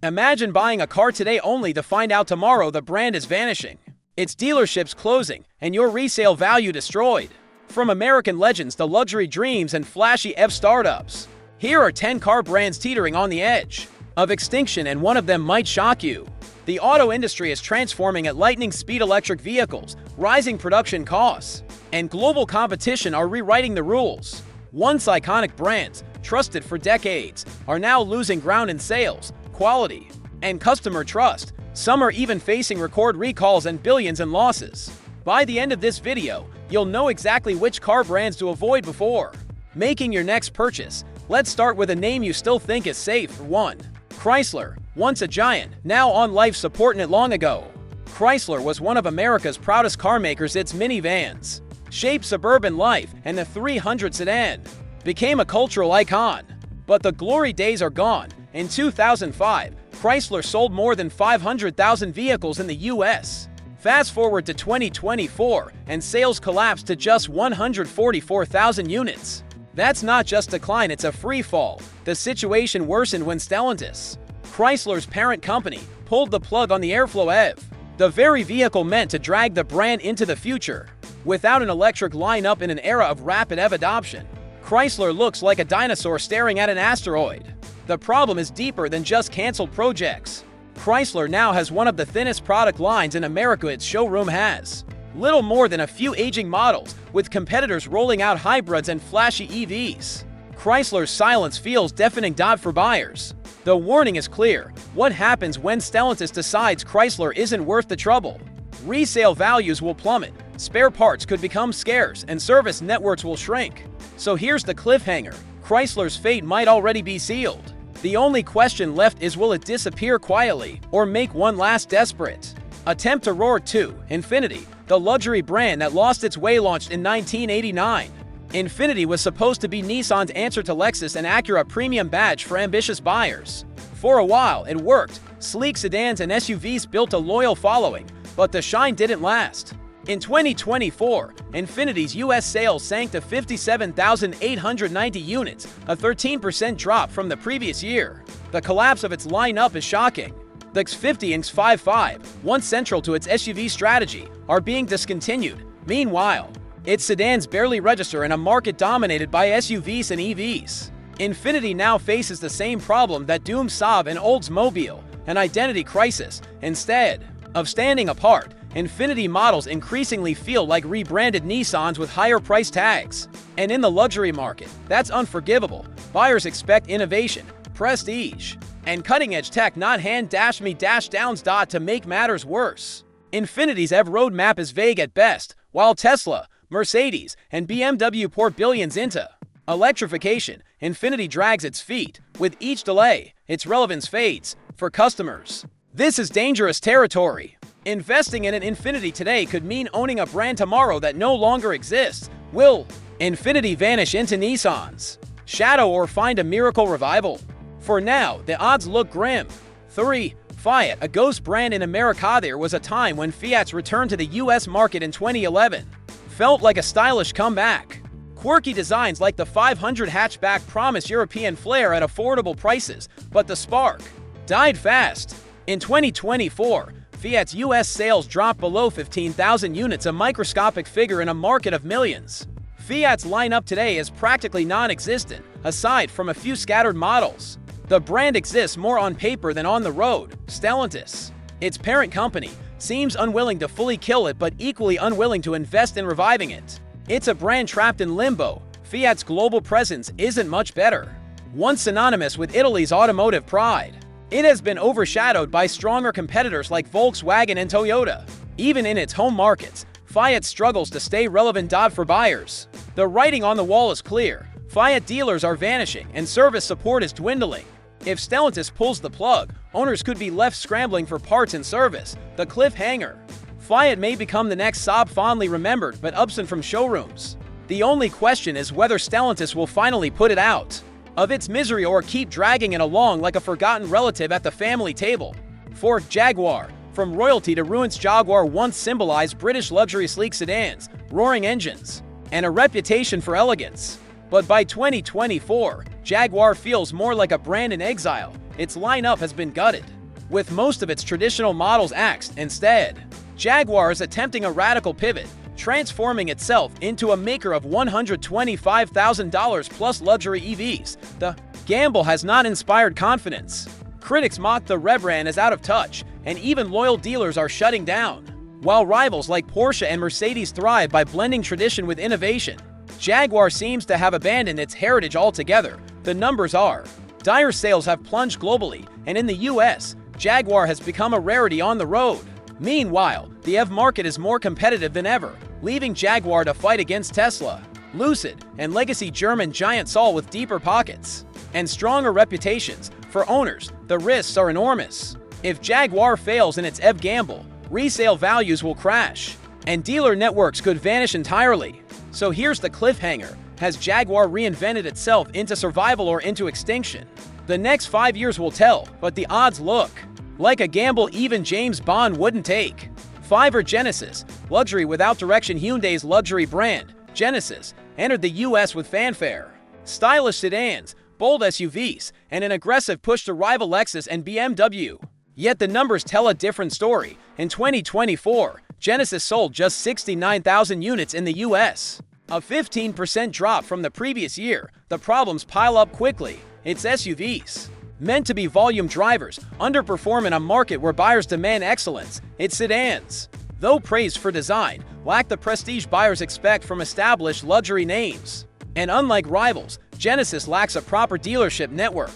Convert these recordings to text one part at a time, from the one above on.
Imagine buying a car today only to find out tomorrow the brand is vanishing, its dealerships closing, and your resale value destroyed. From American legends to luxury dreams and flashy EV startups, here are 10 car brands teetering on the edge of extinction, and one of them might shock you. The auto industry is transforming at lightning speed. Electric vehicles, rising production costs, and global competition are rewriting the rules. Once iconic brands, trusted for decades, are now losing ground in sales, quality, and customer trust. Some are even facing record recalls and billions in losses. By the end of this video, you'll know exactly which car brands to avoid before making your next purchase. Let's start with a name you still think is safe. 1. Chrysler. Once a giant, now on life support. Not long ago, Chrysler was one of America's proudest car makers. Its minivans shaped suburban life, and the 300 sedan became a cultural icon. But the glory days are gone. In 2005, Chrysler sold more than 500,000 vehicles in the US. Fast forward to 2024, and sales collapsed to just 144,000 units. That's not just decline, it's a free fall. The situation worsened when Stellantis, Chrysler's parent company, pulled the plug on the Airflow EV, the very vehicle meant to drag the brand into the future. Without an electric lineup in an era of rapid EV adoption, Chrysler looks like a dinosaur staring at an asteroid. The problem is deeper than just canceled projects. Chrysler now has one of the thinnest product lines in America. Its showroom has little more than a few aging models, with competitors rolling out hybrids and flashy EVs. Chrysler's silence feels deafening. For buyers, the warning is clear. What happens when Stellantis decides Chrysler isn't worth the trouble? Resale values will plummet, spare parts could become scarce, and service networks will shrink. So here's the cliffhanger. Chrysler's fate might already be sealed. The only question left is, will it disappear quietly or make one last desperate attempt to roar? 2. Infiniti. The luxury brand that lost its way launched in 1989. Infiniti was supposed to be Nissan's answer to Lexus and Acura premium badge for ambitious buyers. For a while, it worked. Sleek sedans and SUVs built a loyal following, but the shine didn't last. In 2024, Infiniti's US sales sank to 57,890 units, a 13% drop from the previous year. The collapse of its lineup is shocking. The X50 and X55, once central to its SUV strategy, are being discontinued. Meanwhile, its sedans barely register in a market dominated by SUVs and EVs. Infiniti now faces the same problem that doomed Saab and Oldsmobile, an identity crisis. Instead of standing apart, Infiniti models increasingly feel like rebranded Nissans with higher price tags. And in the luxury market, that's unforgivable. Buyers expect innovation, prestige, and cutting-edge tech, not hand-me-downs. To make matters worse, Infiniti's EV roadmap is vague at best. While Tesla, Mercedes, and BMW pour billions into electrification, Infiniti drags its feet. With each delay, its relevance fades. For customers, this is dangerous territory. Investing in an Infiniti today could mean owning a brand tomorrow that no longer exists. Will Infiniti vanish into Nissan's shadow or find a miracle revival? For now, the odds look grim. 3. Fiat, a ghost brand in America. There was a time when Fiat's return to the US market in 2011 felt like a stylish comeback. Quirky designs like the 500 hatchback promise European flair at affordable prices, but the spark died fast. In 2024, Fiat's US sales dropped below 15,000 units, a microscopic figure in a market of millions. Fiat's lineup today is practically non-existent, aside from a few scattered models. The brand exists more on paper than on the road. Stellantis, its parent company, seems unwilling to fully kill it, but equally unwilling to invest in reviving it. It's a brand trapped in limbo. Fiat's global presence isn't much better. Once synonymous with Italy's automotive pride, it has been overshadowed by stronger competitors like Volkswagen and Toyota. Even in its home markets, Fiat struggles to stay relevant. For buyers, the writing on the wall is clear. Fiat dealers are vanishing, and service support is dwindling. If Stellantis pulls the plug, owners could be left scrambling for parts and service. The cliffhanger: Fiat may become the next Saab, fondly remembered but absent from showrooms. The only question is whether Stellantis will finally put it out of its misery or keep dragging it along like a forgotten relative at the family table. 4. Jaguar. From royalty to ruins, Jaguar once symbolized British luxury sleek sedans, roaring engines, and a reputation for elegance. But by 2024, Jaguar feels more like a brand in exile. its lineup has been gutted, with most of its traditional models axed. Instead, Jaguar is attempting a radical pivot, transforming itself into a maker of $125,000 plus luxury EVs. The gamble has not inspired confidence. Critics mock the rebrand as out of touch, and even loyal dealers are shutting down. While rivals like Porsche and Mercedes thrive by blending tradition with innovation, Jaguar seems to have abandoned its heritage altogether. The numbers are dire. Sales have plunged globally, and in the US, Jaguar has become a rarity on the road. Meanwhile, the EV market is more competitive than ever, leaving Jaguar to fight against Tesla, Lucid, and legacy German giant Sol with deeper pockets and stronger reputations. For owners, the risks are enormous. If Jaguar fails in its EV gamble, resale values will crash, and dealer networks could vanish entirely. So here's the cliffhanger. Has Jaguar reinvented itself into survival or into extinction? The next 5 years will tell, but the odds look like a gamble even James Bond wouldn't take. 5. Genesis. Luxury without direction. Hyundai's luxury brand, Genesis, entered the US with fanfare. Stylish sedans, bold SUVs, and an aggressive push to rival Lexus and BMW. Yet the numbers tell a different story. In 2024, Genesis sold just 69,000 units in the US, a 15% drop from the previous year. The problems pile up quickly. Its SUVs, meant to be volume drivers, underperform in a market where buyers demand excellence. Its sedans, though praised for design, lack the prestige buyers expect from established luxury names. And unlike rivals, Genesis lacks a proper dealership network,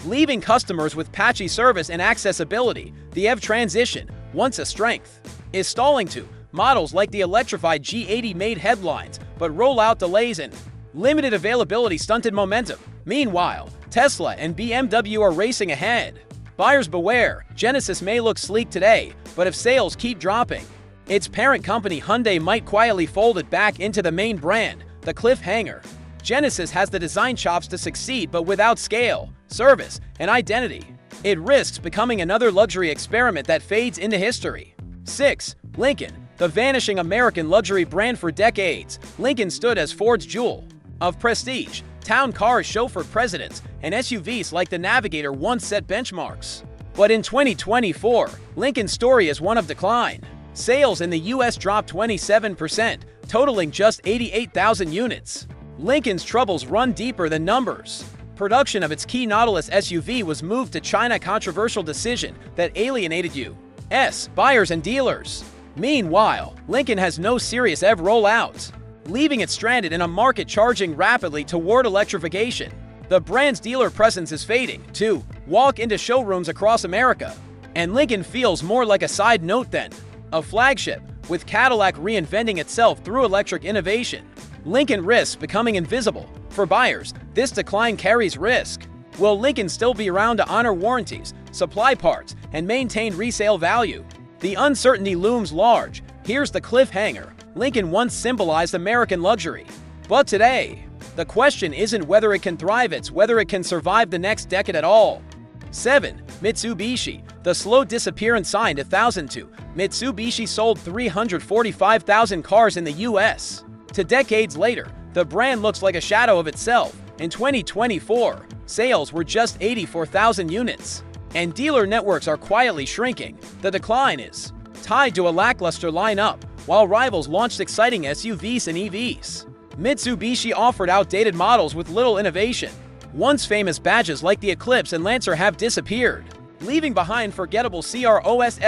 leaving customers with patchy service and accessibility. The EV transition, once a strength, is stalling too. Models like the electrified G80 made headlines, but rollout delays and limited availability stunted momentum. Meanwhile, Tesla and BMW are racing ahead. Buyers beware. Genesis may look sleek today, but if sales keep dropping, its parent company Hyundai might quietly fold it back into the main brand. The cliffhanger. Genesis has the design chops to succeed, but without scale, service, and identity, it risks becoming another luxury experiment that fades into history. 6. Lincoln. The vanishing American luxury brand. For decades, Lincoln stood as Ford's jewel of prestige. Town cars, chauffeured presidents, and SUVs like the Navigator once set benchmarks. But in 2024, Lincoln's story is one of decline. Sales in the US dropped 27%, totaling just 88,000 units. Lincoln's troubles run deeper than numbers. Production of its key Nautilus SUV was moved to China. Controversial decision that alienated U.S. buyers and dealers. Meanwhile, Lincoln has no serious EV rollouts, leaving it stranded in a market charging rapidly toward electrification. The brand's dealer presence is fading, too. Walk into showrooms across America, and Lincoln feels more like a side note than a flagship. With Cadillac reinventing itself through electric innovation, Lincoln risks becoming invisible. For buyers, this decline carries risk. Will Lincoln still be around to honor warranties, supply parts, and maintain resale value? The uncertainty looms large. Here's the cliffhanger. Lincoln once symbolized American luxury, but today, the question isn't whether it can thrive, it's whether it can survive the next decade at all. 7. Mitsubishi. The slow disappearance. Signed 2002, Mitsubishi sold 345,000 cars in the US. To decades later, the brand looks like a shadow of itself. In 2024, sales were just 84,000 units, and dealer networks are quietly shrinking. The decline is tied to a lackluster lineup. While rivals launched exciting SUVs and EVs, Mitsubishi offered outdated models with little innovation. Once famous badges like the Eclipse and Lancer have disappeared, leaving behind forgettable CROSSOVRS.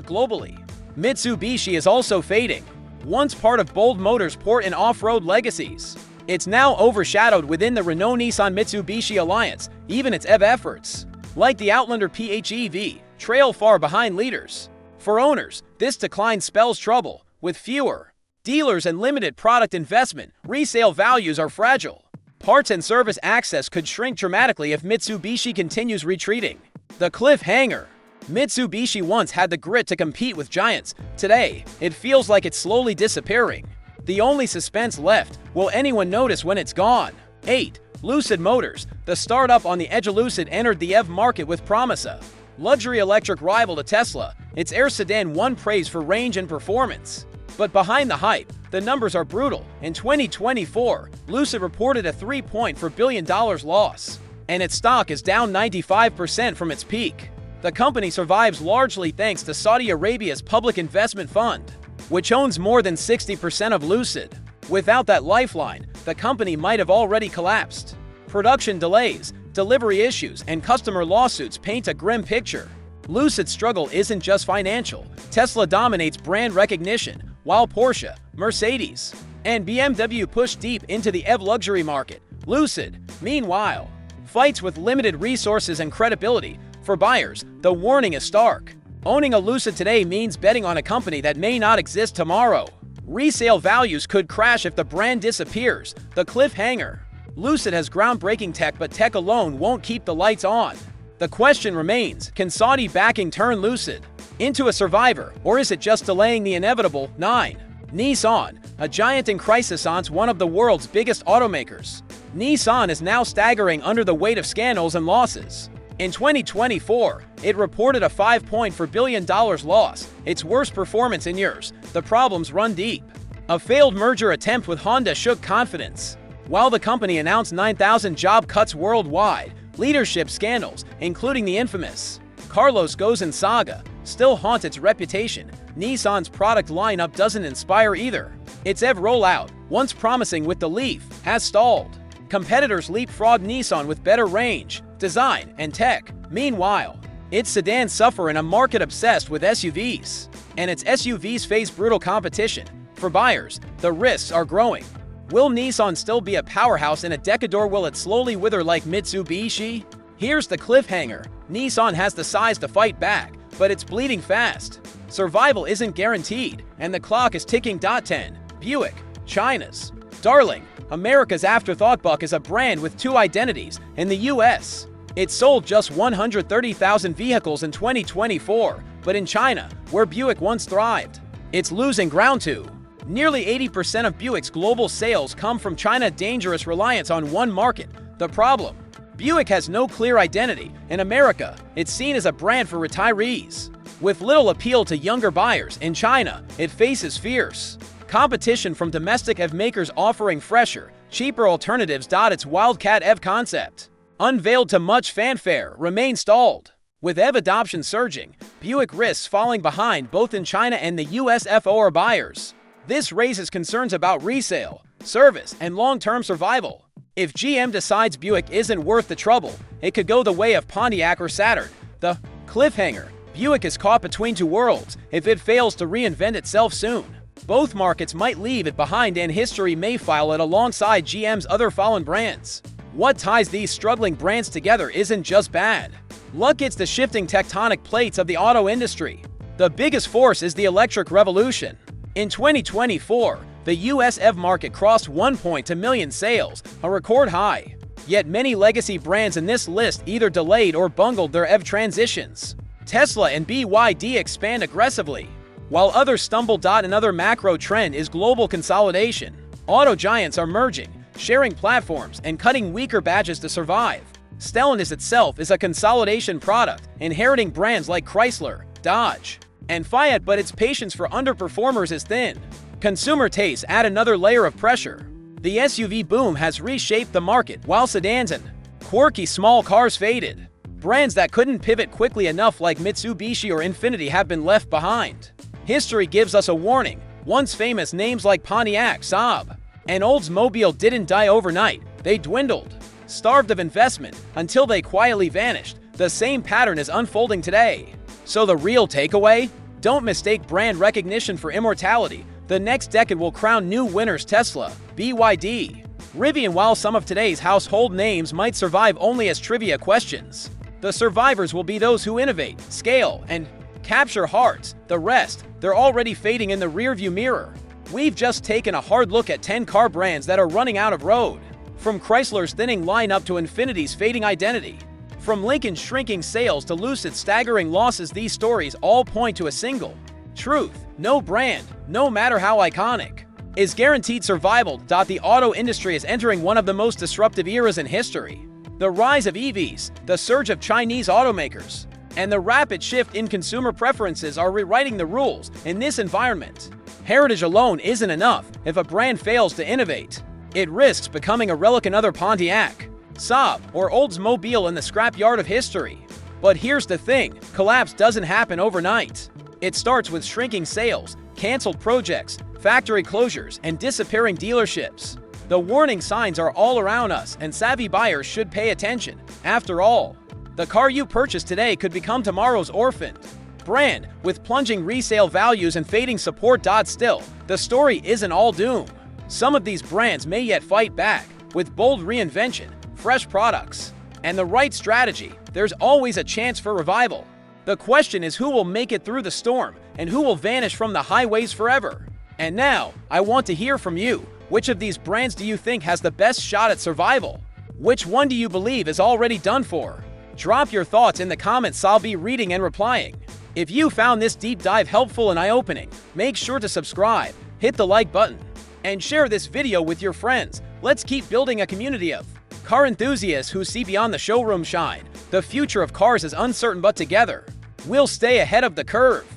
Globally, Mitsubishi is also fading. Once part of Bold Motors' port and off-road legacies, it's now overshadowed within the Renault-Nissan-Mitsubishi alliance. Even its EV efforts, like the Outlander PHEV, trail far behind leaders. For owners, this decline spells trouble. With fewer dealers and limited product investment, resale values are fragile. Parts and service access could shrink dramatically if Mitsubishi continues retreating. The cliffhanger. Mitsubishi once had the grit to compete with giants. Today, it feels like it's slowly disappearing. The only suspense left, will anyone notice when it's gone? 8. Lucid Motors. The startup on the edge of Lucid entered the EV market with promise. A luxury electric rival to Tesla. Its Air sedan won praise for range and performance. But behind the hype, the numbers are brutal. In 2024, Lucid reported a $3.4 billion loss, and its stock is down 95% from its peak. The company survives largely thanks to Saudi Arabia's public investment fund, which owns more than 60% of Lucid. Without that lifeline, the company might have already collapsed. Production delays, delivery issues, and customer lawsuits paint a grim picture. Lucid's struggle isn't just financial. Tesla dominates brand recognition, while Porsche, Mercedes, and BMW push deep into the EV luxury market. Lucid, meanwhile, fights with limited resources and credibility. For buyers, the warning is stark. Owning a Lucid today means betting on a company that may not exist tomorrow. Resale values could crash if the brand disappears. The cliffhanger. Lucid has groundbreaking tech, but tech alone won't keep the lights on. The question remains, can Saudi backing turn Lucid into a survivor, or is it just delaying the inevitable? 9. Nissan, a giant in crisis, one of the world's biggest automakers. Nissan is now staggering under the weight of scandals and losses. In 2024, it reported a $5.4 billion loss, its worst performance in years. The problems run deep. A failed merger attempt with Honda shook confidence. While the company announced 9,000 job cuts worldwide, leadership scandals, including the infamous Carlos Ghosn saga, still haunt its reputation. Nissan's product lineup doesn't inspire either. Its EV rollout, once promising with the Leaf, has stalled. Competitors leapfrog Nissan with better range, design, and tech. Meanwhile, its sedans suffer in a market obsessed with SUVs, and its SUVs face brutal competition. For buyers, the risks are growing. Will Nissan still be a powerhouse in a decade, or will it slowly wither like Mitsubishi? Here's the cliffhanger. Nissan has the size to fight back, but it's bleeding fast. Survival isn't guaranteed, and the clock is ticking. 10. Buick, China's darling, America's afterthought. Buick is a brand with two identities. In the US, it sold just 130,000 vehicles in 2024, but in China, where Buick once thrived, it's losing ground too. Nearly 80% of Buick's global sales come from China. Dangerous reliance on one market. The problem? Buick has no clear identity. In America, it's seen as a brand for retirees, with little appeal to younger buyers. In China, it faces fierce competition from domestic EV makers offering fresher, cheaper alternatives. Its Wildcat EV concept, unveiled to much fanfare, remains stalled. With EV adoption surging, Buick risks falling behind both in China and the US. For buyers, this raises concerns about resale, service, and long-term survival. If GM decides Buick isn't worth the trouble, it could go the way of Pontiac or Saturn. The cliffhanger. Buick is caught between two worlds. If it fails to reinvent itself soon, both markets might leave it behind, and history may file it alongside GM's other fallen brands. What ties these struggling brands together isn't just bad luck, it's the shifting tectonic plates of the auto industry. The biggest force is the electric revolution. In 2024, the US EV market crossed 1.2 million sales, a record high. Yet many legacy brands in this list either delayed or bungled their EV transitions. Tesla and BYD expand aggressively, while others stumble. Another macro trend is global consolidation. Auto giants are merging, sharing platforms, and cutting weaker badges to survive. Stellantis itself is a consolidation product, inheriting brands like Chrysler, Dodge, and Fiat, but its patience for underperformers is thin. Consumer tastes add another layer of pressure. The SUV boom has reshaped the market, while sedans and quirky small cars faded. Brands that couldn't pivot quickly enough, like Mitsubishi or Infiniti, have been left behind. History gives us a warning. Once famous names like Pontiac, Saab, and Oldsmobile didn't die overnight. They dwindled, starved of investment, until they quietly vanished. The same pattern is unfolding today. So the real takeaway? Don't mistake brand recognition for immortality. The next decade will crown new winners: Tesla, BYD, Rivian. While some of today's household names might survive only as trivia questions, the survivors will be those who innovate, scale, and capture hearts. The rest, they're already fading in the rearview mirror. We've just taken a hard look at 10 car brands that are running out of road. From Chrysler's thinning lineup to Infiniti's fading identity. From Lincoln's shrinking sales to Lucid's staggering losses, these stories all point to a single truth: no brand, no matter how iconic, is guaranteed survival. The auto industry is entering one of the most disruptive eras in history. The rise of EVs, the surge of Chinese automakers, and the rapid shift in consumer preferences are rewriting the rules. In this environment, heritage alone isn't enough. If a brand fails to innovate, it risks becoming a relic. Another Pontiac, Saab, or Oldsmobile in the scrapyard of history. But here's the thing, collapse doesn't happen overnight. It starts with shrinking sales, canceled projects, factory closures, and disappearing dealerships. The warning signs are all around us, and savvy buyers should pay attention. After all, the car you purchase today could become tomorrow's orphaned brand. With plunging resale values and fading support. Still, the story isn't all doom. Some of these brands may yet fight back. With bold reinvention, fresh products, and the right strategy, there's always a chance for revival. The question is, who will make it through the storm, and who will vanish from the highways forever? And now, I want to hear from you. Which of these brands do you think has the best shot at survival? Which one do you believe is already done for? Drop your thoughts in the comments. I'll be reading and replying. If you found this deep dive helpful and eye-opening, make sure to subscribe, hit the like button, and share this video with your friends. Let's keep building a community of car enthusiasts who see beyond the showroom shine. The future of cars is uncertain, but together, we'll stay ahead of the curve.